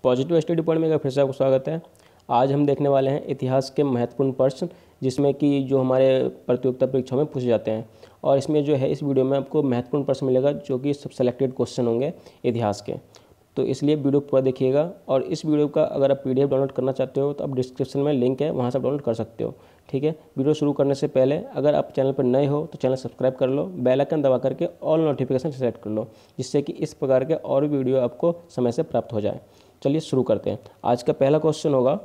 Positive study point में एक बार फिर से आपको स्वागत है। आज हम देखने वाले हैं इतिहास के महत्वपूर्ण प्रश्न, जिसमें कि जो हमारे प्रतियोगिता परीक्षाओं में पूछे जाते हैं। और इसमें जो है इस वीडियो में आपको महत्वपूर्ण प्रश्न मिलेगा, जो कि सब सेलेक्टेड क्वेश्चन होंगे इतिहास के। तो इसलिए वीडियो पूरा देखिएगा। और इस वीडियो का अगर आप PDF डाउनलोड करना चाहते हो तो आप डिस्क्रिप्शन में लिंक है, वहाँ से डाउनलोड कर सकते हो। ठीक है। वीडियो शुरू करने से पहले अगर आप चैनल पर नए हो तो चैनल सब्सक्राइब कर लो, बेल आइकन दबा करके ऑल नोटिफिकेशन सेलेक्ट कर लो, जिससे कि इस प्रकार के और भी वीडियो आपको समय से प्राप्त हो जाए। चलिए शुरू करते हैं। आज का पहला क्वेश्चन होगा,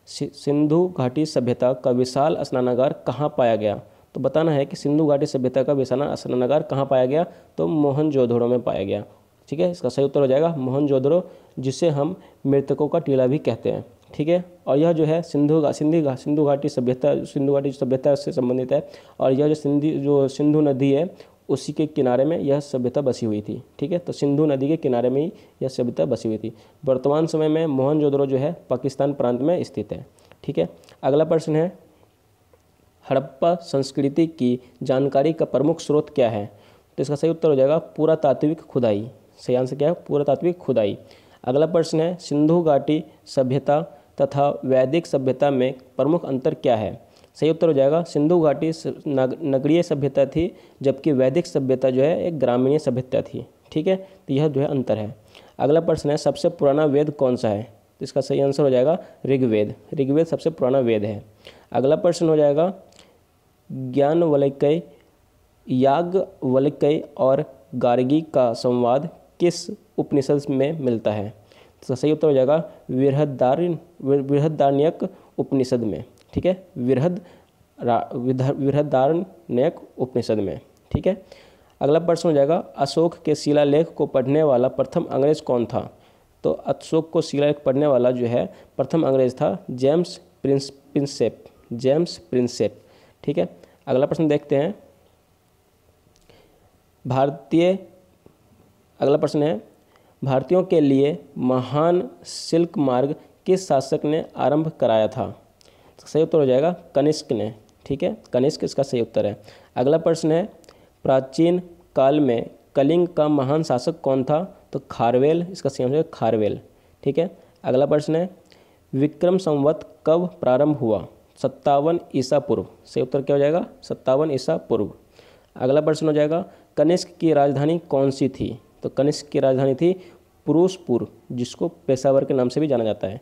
सिंधु घाटी सभ्यता का विशाल स्नानागार कहाँ पाया गया। तो बताना है कि सिंधु घाटी सभ्यता का विशाल स्नानागार कहाँ पाया गया। तो मोहनजोदड़ो में पाया गया। ठीक है, इसका सही उत्तर हो जाएगा मोहनजोदड़ो, जिसे हम मृतकों का टीला भी कहते हैं। ठीक है। और यह जो है सिंधु घाटी सभ्यता से संबंधित है। और यह जो सिंधु नदी है उसी के किनारे में यह सभ्यता बसी हुई थी। ठीक है। तो सिंधु नदी के किनारे में ही यह सभ्यता बसी हुई थी। वर्तमान समय में मोहनजोदड़ो जो है पाकिस्तान प्रांत में स्थित है। ठीक है। अगला प्रश्न है, हड़प्पा संस्कृति की जानकारी का प्रमुख स्रोत क्या है। तो इसका सही उत्तर हो जाएगा पुरातात्विक खुदाई। सही आंसर क्या है, पुरातात्विक खुदाई। अगला प्रश्न है, सिंधु घाटी सभ्यता तथा वैदिक सभ्यता में प्रमुख अंतर क्या है। सही उत्तर हो जाएगा सिंधु घाटी नगरीय सभ्यता थी, जबकि वैदिक सभ्यता जो है एक ग्रामीण सभ्यता थी। ठीक है। तो यह जो है अंतर है। अगला प्रश्न है, सबसे पुराना वेद कौन सा है। तो इसका सही आंसर हो जाएगा ऋग्वेद। ऋग्वेद सबसे पुराना वेद है। अगला प्रश्न हो जाएगा, ज्ञानवल्क्य, याज्ञवल्क्य और गार्गी का संवाद किस उपनिषद में मिलता है। तो सही उत्तर हो जाएगा बृहदारण्यक उपनिषद में। ठीक है, बृहदारण्यक उपनिषद में। ठीक है। अगला प्रश्न हो जाएगा, अशोक के शिलालेख को पढ़ने वाला प्रथम अंग्रेज कौन था। तो अशोक को शिलालेख पढ़ने वाला जो है प्रथम अंग्रेज था जेम्स प्रिंसेप। ठीक है। अगला प्रश्न देखते हैं, अगला प्रश्न है, भारतीयों के लिए महान सिल्क मार्ग किस शासक ने आरंभ कराया था। तो सही उत्तर हो जाएगा कनिष्क ने। ठीक है, कनिष्क इसका सही उत्तर है। अगला प्रश्न है, प्राचीन काल में कलिंग का महान शासक कौन था। तो खारवेल, इसका सही आंसर है खारवेल। ठीक है। अगला प्रश्न है, विक्रम संवत कब प्रारंभ हुआ। 57 ईसा पूर्व। सही उत्तर क्या हो जाएगा 57 ईसा पूर्व। अगला प्रश्न हो जाएगा, कनिष्क की राजधानी कौन सी थी। तो कनिष्क की राजधानी थी पुरुषपुर, जिसको पेशावर के नाम से भी जाना जाता है।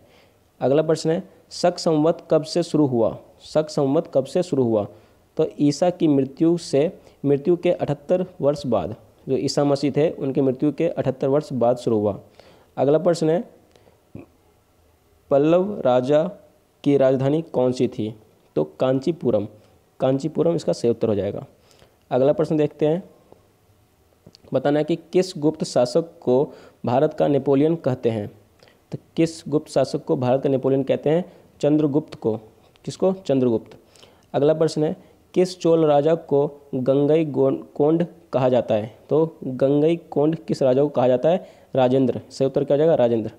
अगला प्रश्न है, शक संवत कब से शुरू हुआ। शक संवत कब से शुरू हुआ। तो ईसा की मृत्यु के 78 वर्ष बाद, जो ईसा मसीह थे उनके मृत्यु के 78 वर्ष बाद शुरू हुआ। अगला प्रश्न है, पल्लव राजा की राजधानी कौन सी थी। तो कांचीपुरम इसका सही उत्तर हो जाएगा। अगला प्रश्न देखते हैं, बताना है कि किस गुप्त शासक को भारत का नेपोलियन कहते हैं। तो किस गुप्त शासक को भारत का नेपोलियन कहते हैं। चंद्रगुप्त को। किसको, चंद्रगुप्त। अगला प्रश्न है, किस चोल राजा को गंगईकोंड कहा जाता है। तो गंगईकोंड किस राजा को कहा जाता है। राजेंद्र। सही उत्तर क्या हो जाएगा राजेंद्र।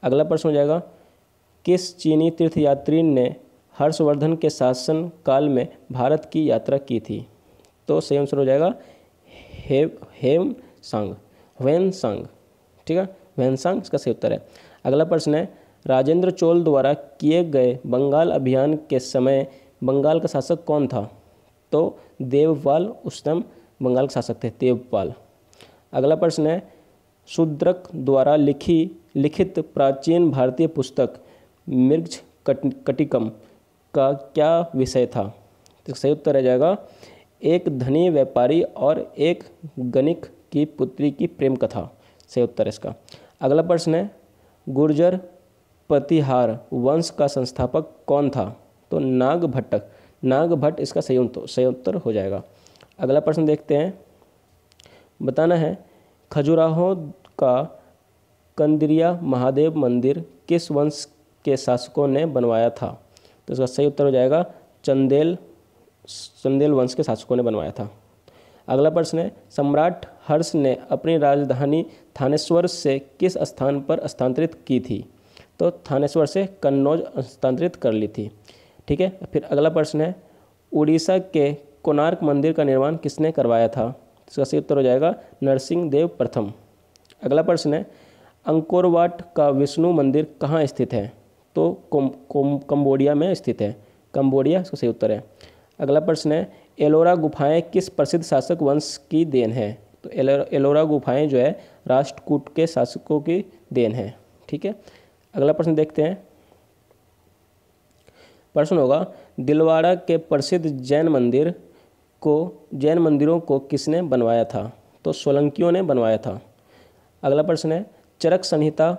अगला प्रश्न हो जाएगा, किस चीनी तीर्थयात्री ने हर्षवर्धन के शासन काल में भारत की यात्रा की थी। तो सही आंसर हो जाएगा ह्वेनसांग। ठीक है, ह्वेनसांग इसका सही उत्तर है। अगला प्रश्न है, राजेंद्र चोल द्वारा किए गए बंगाल अभियान के समय बंगाल का शासक कौन था। तो देवपाल उस टाइम बंगाल के शासक थे, देवपाल। अगला प्रश्न है, शूद्रक द्वारा लिखित प्राचीन भारतीय पुस्तक मृच्छकटिकम का क्या विषय था। तो सही उत्तर रह जाएगा एक धनी व्यापारी और एक गणिक की पुत्री की प्रेम कथा। सही उत्तर इसका। अगला प्रश्न है, गुर्जर प्रतिहार वंश का संस्थापक कौन था। तो नागभट्ट इसका सही उत्तर हो जाएगा। अगला प्रश्न देखते हैं, बताना है, खजुराहो का कंदिरिया महादेव मंदिर किस वंश के शासकों ने बनवाया था। तो इसका सही उत्तर हो जाएगा चंदेल वंश के शासकों ने बनवाया था। अगला प्रश्न है, सम्राट हर्ष ने अपनी राजधानी थानेश्वर से किस स्थान पर स्थानांतरित की थी। तो थानेश्वर से कन्नौज स्थानांतरित कर ली थी। ठीक है। फिर अगला प्रश्न है, उड़ीसा के कोणार्क मंदिर का निर्माण किसने करवाया था। इसका सही उत्तर हो जाएगा नरसिंह देव प्रथम। अगला प्रश्न है, अंकोर वाट का विष्णु मंदिर कहाँ स्थित है? तो कंबोडिया में स्थित है। कंबोडिया इसका सही उत्तर है। अगला प्रश्न है, एलोरा गुफाएं किस प्रसिद्ध शासक वंश की देन है? तो एलोरा गुफाएं जो है राष्ट्रकूट के शासकों की देन है। ठीक है, अगला प्रश्न देखते हैं। प्रश्न होगा, दिलवाड़ा के प्रसिद्ध जैन मंदिरों को किसने बनवाया था? तो सोलंकियों ने बनवाया था। अगला प्रश्न है, चरक संहिता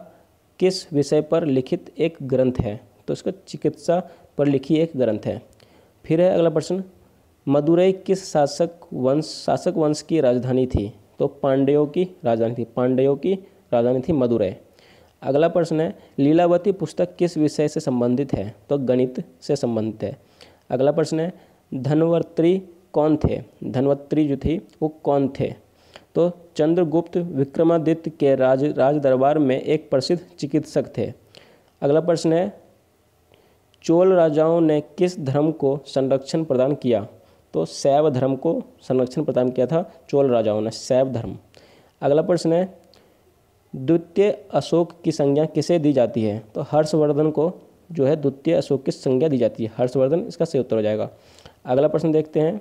किस विषय पर लिखित एक ग्रंथ है? तो इसका चिकित्सा पर लिखी एक ग्रंथ है। फिर है अगला प्रश्न, मदुरई किस शासक वंश की राजधानी थी? तो पांड्यों की राजधानी थी मदुरई। अगला प्रश्न है, लीलावती पुस्तक किस विषय से संबंधित है? तो गणित से संबंधित है। अगला प्रश्न है, धन्वंतरी कौन थे? धन्वंतरी जो थी वो कौन थे? तो चंद्रगुप्त विक्रमादित्य के राज दरबार में एक प्रसिद्ध चिकित्सक थे। अगला प्रश्न है, चोल राजाओं ने किस धर्म को संरक्षण प्रदान किया? तो शैव धर्म को संरक्षण प्रदान किया था चोल राजाओं ने, शैव धर्म। अगला प्रश्न है, द्वितीय अशोक की संज्ञा किसे दी जाती है? तो हर्षवर्धन को जो है द्वितीय अशोक की संज्ञा दी जाती है, हर्षवर्धन इसका सही उत्तर हो जाएगा। अगला प्रश्न देखते हैं,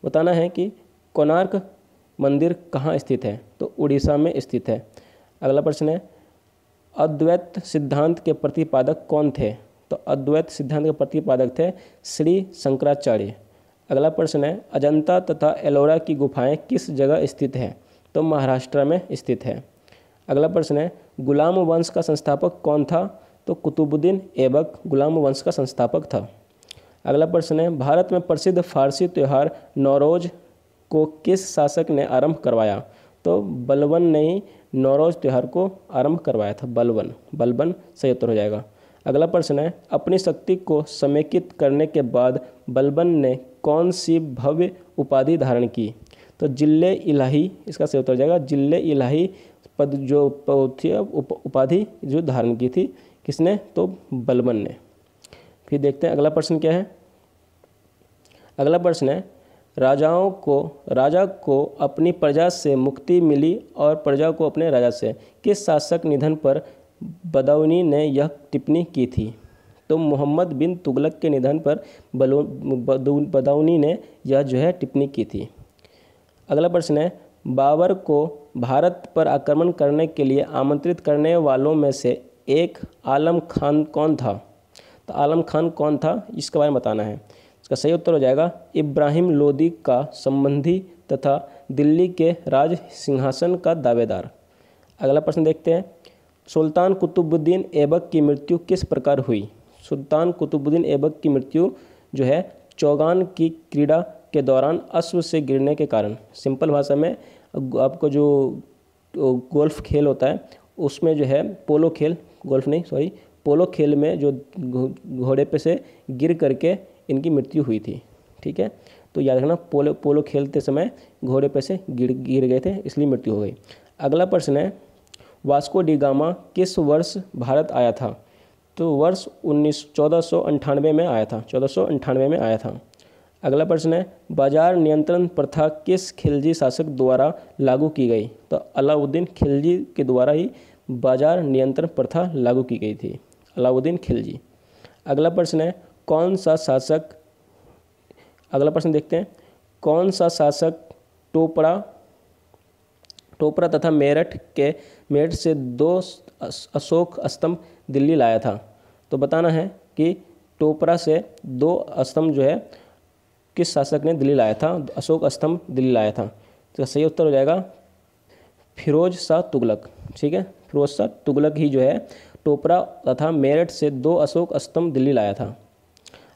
बताना है कि कोणार्क मंदिर कहाँ स्थित है? तो उड़ीसा में स्थित है। अगला प्रश्न है, अद्वैत सिद्धांत के प्रतिपादक कौन थे? तो अद्वैत सिद्धांत के प्रतिपादक थे श्री शंकराचार्य। अगला प्रश्न है, अजंता तथा एलोरा की गुफाएं किस जगह स्थित हैं? तो महाराष्ट्र में स्थित है। अगला प्रश्न है, गुलाम वंश का संस्थापक कौन था? तो कुतुबुद्दीन ऐबक गुलाम वंश का संस्थापक था। अगला प्रश्न है, भारत में प्रसिद्ध फारसी त्यौहार नौरोज को किस शासक ने आरंभ करवाया? तो बलबन ने ही नौरोज त्यौहार को आरंभ करवाया था, बलबन सही उत्तर हो जाएगा। अगला प्रश्न है, अपनी शक्ति को समेकित करने के बाद बलबन ने कौन सी भव्य उपाधि धारण की? तो जिल्ले इलाही इसका सही उत्तर हो जाएगा। जिल्ले इलाही पद जो थी उपाधि जो धारण की थी किसने? तो बलबन ने। फिर देखते हैं अगला प्रश्न क्या है। अगला प्रश्न है, राजा को अपनी प्रजा से मुक्ति मिली और प्रजा को अपने राजा से। किस शासक निधन पर बदाऊनी ने यह टिप्पणी की थी? तो मोहम्मद बिन तुगलक के निधन पर बदाऊनी ने यह जो है टिप्पणी की थी। अगला प्रश्न है, बाबर को भारत पर आक्रमण करने के लिए आमंत्रित करने वालों में से एक आलम खान कौन था? तो आलम खान कौन था इसके बारे में बताना है। इसका सही उत्तर हो जाएगा इब्राहिम लोदी का संबंधी तथा दिल्ली के राज सिंहासन का दावेदार। अगला प्रश्न देखते हैं, सुल्तान कुतुबुद्दीन ऐबक की मृत्यु किस प्रकार हुई? सुल्तान कुतुबुद्दीन ऐबक की मृत्यु जो है चौगान की क्रीड़ा के दौरान अश्व से गिरने के कारण। सिंपल भाषा में आपको जो गोल्फ खेल होता है उसमें जो है पोलो खेल में जो घोड़े पे से गिर करके इनकी मृत्यु हुई थी। ठीक है, तो याद रखना पोलो खेलते समय घोड़े पे से गिर गए थे इसलिए मृत्यु हो गई। अगला प्रश्न है, वास्को डी गामा किस वर्ष भारत आया था? तो वर्ष 1498 में आया था, 1498 में आया था। अगला प्रश्न है, बाजार नियंत्रण प्रथा किस खिलजी शासक द्वारा लागू की गई? तो अलाउद्दीन खिलजी के द्वारा ही बाजार नियंत्रण प्रथा लागू की गई थी, अलाउद्दीन खिलजी। अगला प्रश्न है, अगला प्रश्न देखते हैं, कौन सा शासक टोपरा तथा मेरठ से 2 अशोक स्तंभ दिल्ली लाया था? तो बताना है कि टोपरा से 2 स्तंभ जो है किस शासक ने दिल्ली लाया था, अशोक स्तंभ दिल्ली लाया था? तो सही उत्तर हो जाएगा फिरोज शाह तुगलक। ठीक है, फिरोज शाह तुगलक ही जो है टोपरा तथा मेरठ से 2 अशोक स्तंभ दिल्ली लाया था।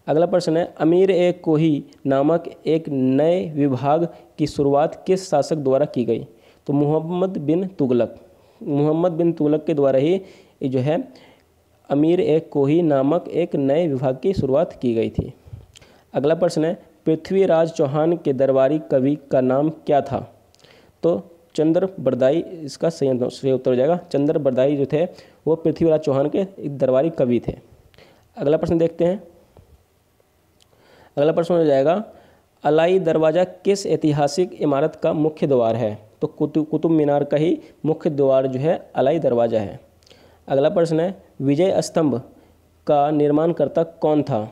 अगला प्रश्न है, अमीर ए कोही नामक एक नए विभाग की शुरुआत किस शासक द्वारा की गई? तो मोहम्मद बिन तुगलक के द्वारा ही जो है अमीर ए कोही नामक एक नए विभाग की शुरुआत की गई थी। अगला प्रश्न है, पृथ्वीराज चौहान के दरबारी कवि का नाम क्या था? तो चंद्र बरदाई इसका सही उत्तर हो जाएगा। चंद्र बरदाई जो थे वो पृथ्वीराज चौहान के एक दरबारी कवि थे। अगला प्रश्न देखते हैं। अगला प्रश्न हो जाएगा, अलाई दरवाज़ा किस ऐतिहासिक इमारत का मुख्य द्वार है? तो कुतुब मीनार का ही मुख्य द्वार जो है अलाई दरवाज़ा है। अगला प्रश्न है विजय स्तंभ का निर्माणकर्ता कौन था?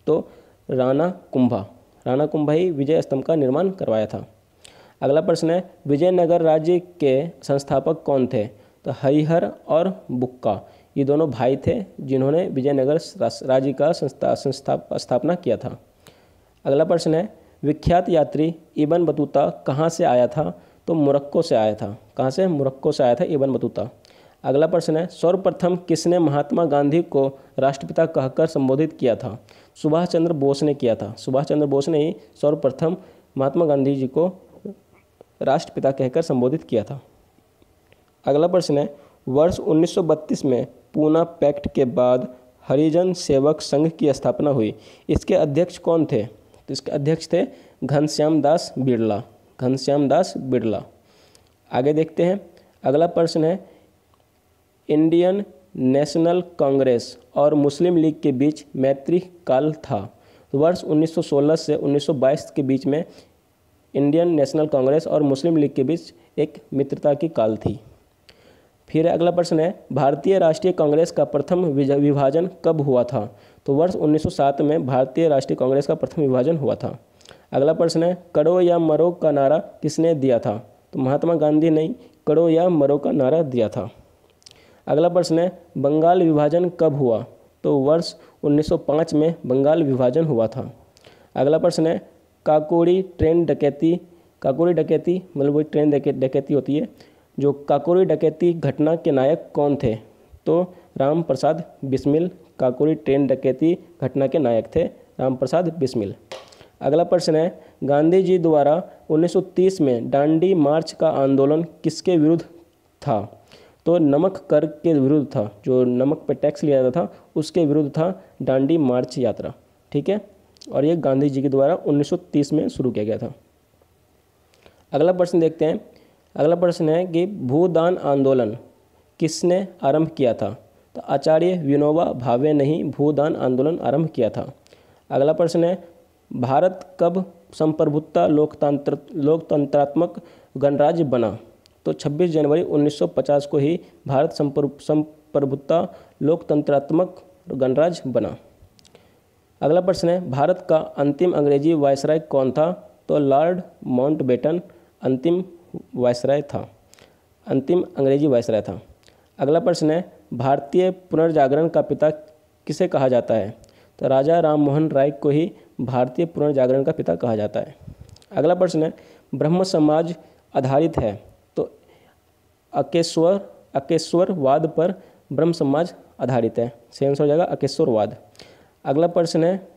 तो राणा कुंभा ही विजय स्तंभ का निर्माण करवाया था। अगला प्रश्न है विजयनगर राज्य के संस्थापक कौन थे? तो हरिहर और बुक्का, ये दोनों भाई थे जिन्होंने विजयनगर राज्य का स्थापना किया था। अगला प्रश्न है विख्यात यात्री इब्न बतूता कहाँ से आया था? तो मोरक्को से आया था। कहाँ से? मोरक्को से आया था इब्न बतूता। अगला प्रश्न है सर्वप्रथम किसने महात्मा गांधी को राष्ट्रपिता कहकर संबोधित किया था? सुभाष चंद्र बोस ने किया था। सुभाष चंद्र बोस ने ही सर्वप्रथम महात्मा गांधी जी को राष्ट्रपिता कहकर संबोधित किया था। अगला प्रश्न है वर्ष 1932 में पूना पैक्ट के बाद हरिजन सेवक संघ की स्थापना हुई, इसके अध्यक्ष कौन थे? तो इसके अध्यक्ष थे घनश्याम दास बिड़ला। आगे देखते हैं। अगला प्रश्न है इंडियन नेशनल कांग्रेस और मुस्लिम लीग के बीच मैत्री काल था। तो वर्ष 1916 से 1922 के बीच में इंडियन नेशनल कांग्रेस और मुस्लिम लीग के बीच एक मित्रता की काल थी। फिर अगला प्रश्न है भारतीय राष्ट्रीय कांग्रेस का प्रथम विभाजन कब हुआ था? तो वर्ष 1907 में भारतीय राष्ट्रीय कांग्रेस का प्रथम विभाजन हुआ था। अगला प्रश्न है करो या मरो का नारा किसने दिया था? तो महात्मा गांधी ने करो या मरो का नारा दिया था। अगला प्रश्न है बंगाल विभाजन कब हुआ? तो वर्ष 1905 में बंगाल विभाजन हुआ था। अगला प्रश्न है काकोरी डकैती मतलब वही ट्रेन डकैती होती है, जो काकोरी डकैती घटना के नायक कौन थे? तो राम प्रसाद बिस्मिल काकोरी ट्रेन डकैती घटना के नायक थे राम प्रसाद बिस्मिल। अगला प्रश्न है गांधी जी द्वारा 1930 में दांडी मार्च का आंदोलन किसके विरुद्ध था? तो नमक कर के विरुद्ध था, जो नमक पे टैक्स लिया जाता था उसके विरुद्ध था दांडी मार्च यात्रा। ठीक है, और ये गांधी जी के द्वारा 1930 में शुरू किया गया था। अगला प्रश्न देखते हैं। अगला प्रश्न है कि भूदान आंदोलन किसने आरंभ किया था? तो आचार्य विनोबा भावे ने ही भूदान आंदोलन आरंभ किया था। अगला प्रश्न है भारत कब संप्रभुता लोकतंत्रात्मक गणराज्य बना? तो 26 जनवरी 1950 को ही भारत संप्रभुता लोकतंत्रात्मक गणराज्य बना। अगला प्रश्न है भारत का अंतिम अंग्रेजी वायसराय कौन था? तो लॉर्ड माउंटबेटन अंतिम अंग्रेजी वायसराय था। अगला प्रश्न है भारतीय पुनर्जागरण का पिता किसे कहा जाता है? तो राजा राम मोहन राय को ही भारतीय पुनर्जागरण का पिता कहा जाता है। अगला प्रश्न है ब्रह्म समाज आधारित है, तो अकेश्वरवाद पर ब्रह्म समाज आधारित है। सही आंसर हो जाएगा अकेश्वरवाद। अगला प्रश्न है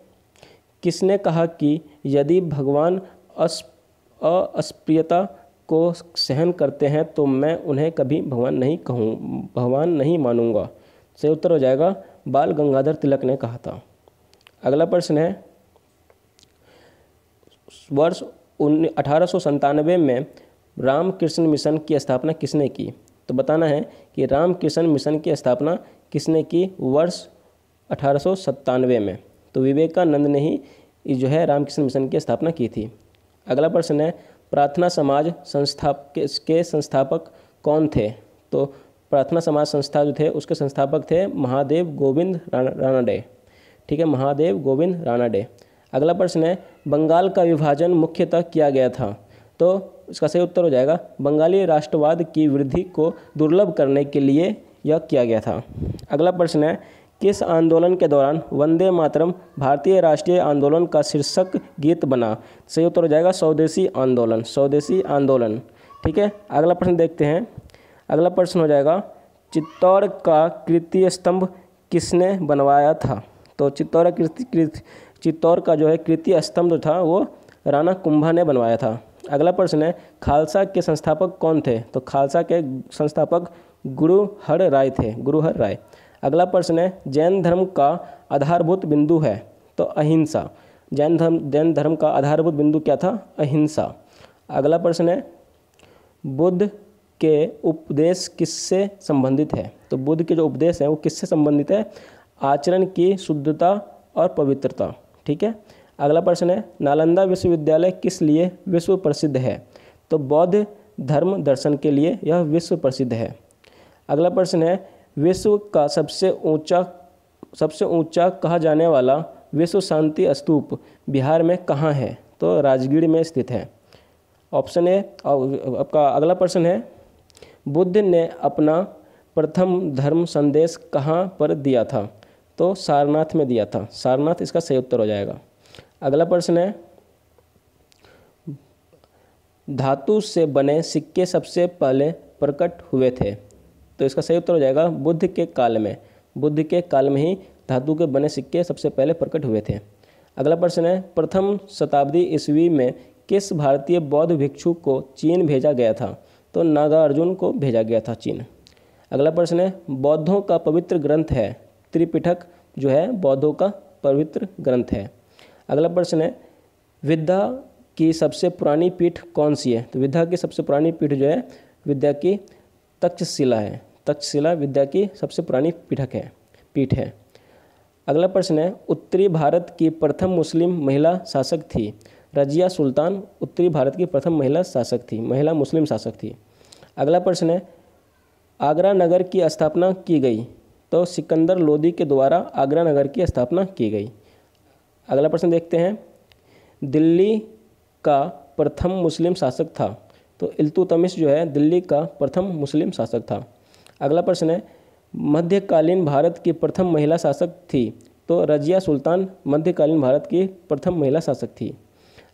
किसने कहा कि यदि भगवान अस्पृश्यता को सहन करते हैं तो मैं उन्हें कभी भगवान नहीं मानूंगा? सही उत्तर हो जाएगा बाल गंगाधर तिलक ने कहा था। अगला प्रश्न है वर्ष 1897 में रामकृष्ण मिशन की स्थापना किसने की? तो बताना है कि रामकृष्ण मिशन की स्थापना किसने की वर्ष 1897 में? तो विवेकानंद ने ही जो है रामकृष्ण मिशन की स्थापना की थी। अगला प्रश्न है प्रार्थना समाज संस्था के संस्थापक कौन थे? तो प्रार्थना समाज संस्था जो थे उसके संस्थापक थे महादेव गोविंद रानडे। ठीक है, महादेव गोविंद रानडे। अगला प्रश्न है बंगाल का विभाजन मुख्यतः किया गया था, तो इसका सही उत्तर हो जाएगा बंगाली राष्ट्रवाद की वृद्धि को दुर्लभ करने के लिए यह किया गया था। अगला प्रश्न है किस आंदोलन के दौरान वंदे मातरम भारतीय राष्ट्रीय आंदोलन का शीर्षक गीत बना? सही उत्तर हो जाएगा स्वदेशी आंदोलन। ठीक है, अगला प्रश्न देखते हैं। अगला प्रश्न हो जाएगा चित्तौड़ का कीर्ति स्तंभ किसने बनवाया था? तो चित्तौड़ का जो है कीर्ति स्तंभ था वो राणा कुंभा ने बनवाया था। अगला प्रश्न है खालसा के संस्थापक कौन थे? तो खालसा के संस्थापक गुरुहर राय। अगला प्रश्न है जैन धर्म का आधारभूत बिंदु है? तो अहिंसा। जैन धर्म का आधारभूत बिंदु क्या था? अहिंसा। अगला प्रश्न है बुद्ध के उपदेश किससे संबंधित है? तो बुद्ध के जो उपदेश हैं वो किससे संबंधित है? आचरण की शुद्धता और पवित्रता। ठीक है, अगला प्रश्न है नालंदा विश्वविद्यालय किस लिए विश्व प्रसिद्ध है? तो बौद्ध धर्म दर्शन के लिए यह विश्व प्रसिद्ध है। अगला प्रश्न है विश्व का सबसे ऊंचा कहा जाने वाला विश्व शांति स्तूप बिहार में कहाँ है? तो राजगीर में स्थित है। Option A. आपका अगला प्रश्न है, बुद्ध ने अपना प्रथम धर्म संदेश कहाँ पर दिया था? तो सारनाथ में दिया था। सारनाथ इसका सही उत्तर हो जाएगा। अगला प्रश्न है, धातु से बने सिक्के सबसे पहले प्रकट हुए थे? तो इसका सही उत्तर हो जाएगा बुद्ध के काल में। बुद्ध के काल में ही धातु के बने सिक्के सबसे पहले प्रकट हुए थे। अगला प्रश्न है, प्रथम शताब्दी ईस्वी में किस भारतीय बौद्ध भिक्षु को चीन भेजा गया था? तो नागार्जुन को भेजा गया था चीन। अगला प्रश्न है, बौद्धों का पवित्र ग्रंथ है? त्रिपिटक जो है बौद्धों का पवित्र ग्रंथ है। अगला प्रश्न है, विद्या की सबसे पुरानी पीठ कौन सी है? तो विद्या की सबसे पुरानी पीठ जो है विद्या की तक्षशिला है। तक्षशिला विद्या की सबसे पुरानी पीठ है। अगला प्रश्न है, उत्तरी भारत की प्रथम मुस्लिम महिला शासक थी? रजिया सुल्तान उत्तरी भारत की प्रथम महिला शासक थी, महिला मुस्लिम शासक थी। अगला प्रश्न है, आगरा नगर की स्थापना की गई? तो सिकंदर लोदी के द्वारा आगरा नगर की स्थापना की गई। अगला प्रश्न देखते हैं, दिल्ली का प्रथम मुस्लिम शासक था? तो इल्तुतमिश जो है दिल्ली का प्रथम मुस्लिम शासक था। अगला प्रश्न है, मध्यकालीन भारत की प्रथम महिला शासक थी? तो रजिया सुल्तान मध्यकालीन भारत की प्रथम महिला शासक थी।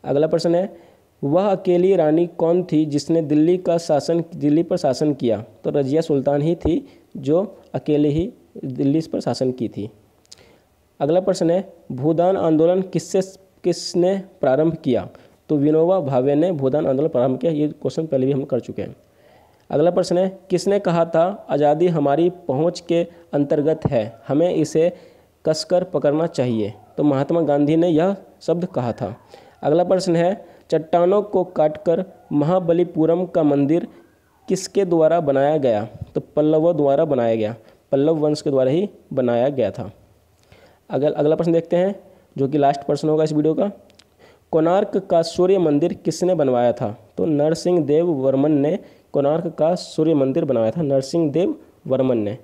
अगला प्रश्न है, वह अकेली रानी कौन थी जिसने दिल्ली पर शासन किया? तो रजिया सुल्तान ही थी जो अकेले ही दिल्ली पर शासन की थी। अगला प्रश्न है, भूदान आंदोलन किसने प्रारंभ किया? तो विनोबा भावे ने भूदान आंदोलन प्रारंभ किया। ये क्वेश्चन पहले भी हम कर चुके हैं। अगला प्रश्न है, किसने कहा था आज़ादी हमारी पहुंच के अंतर्गत है, हमें इसे कसकर पकड़ना चाहिए? तो महात्मा गांधी ने यह शब्द कहा था। अगला प्रश्न है, चट्टानों को काटकर महाबलीपुरम का मंदिर किसके द्वारा बनाया गया? तो पल्लवों द्वारा बनाया गया। पल्लव वंश के द्वारा ही बनाया गया था। अगला प्रश्न देखते हैं जो कि लास्ट प्रश्न होगा इस वीडियो का। कोणार्क का सूर्य मंदिर किसने बनवाया था? तो नरसिंह देव वर्मन ने कोणार्क का सूर्य मंदिर बनवाया था, नरसिंह देव वर्मन ने।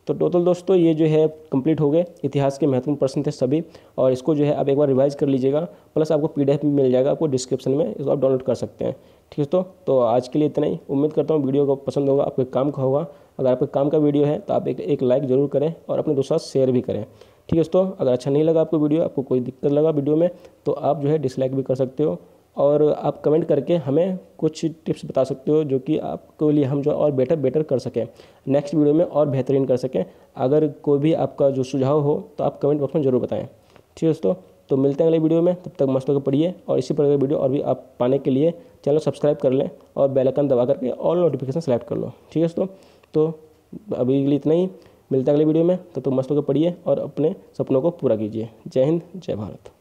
तो टोटल दोस्तों ये जो है कंप्लीट हो गए। इतिहास के महत्वपूर्ण प्रश्न थे सभी, और इसको जो है आप एक बार रिवाइज कर लीजिएगा। प्लस आपको PDF भी मिल जाएगा आपको डिस्क्रिप्शन में, इसको आप डाउनलोड कर सकते हैं। ठीक है तो आज के लिए इतना ही। उम्मीद करता हूँ वीडियो को पसंद होगा, आपके काम का होगा। अगर आपके काम का वीडियो है तो आप एक लाइक ज़रूर करें और अपने दोस्तों से शेयर भी करें। ठीक है दोस्तों, अगर अच्छा नहीं लगा आपको वीडियो, आपको कोई दिक्कत लगा वीडियो में, तो आप जो है डिसलाइक भी कर सकते हो, और आप कमेंट करके हमें कुछ टिप्स बता सकते हो जो कि आपके लिए हम जो और बेटर कर सकें, नेक्स्ट वीडियो में और बेहतरीन कर सकें। अगर कोई भी आपका जो सुझाव हो तो आप कमेंट बॉक्स में ज़रूर बताएं। ठीक है दोस्तों, तो मिलते हैं अगले वीडियो में। तब तक मस्त होकर पढ़िए, और इसी प्रकार की वीडियो और भी आप पाने के लिए चैनल सब्सक्राइब कर लें और बेल आइकन दबा करके ऑल नोटिफिकेशन सेलेक्ट कर लो। ठीक है दोस्तों, तो अभी के लिए इतना ही। मिलते हैं अगले वीडियो में। तब तक मस्त होकर पढ़िए और अपने सपनों को पूरा कीजिए। जय हिंद, जय भारत।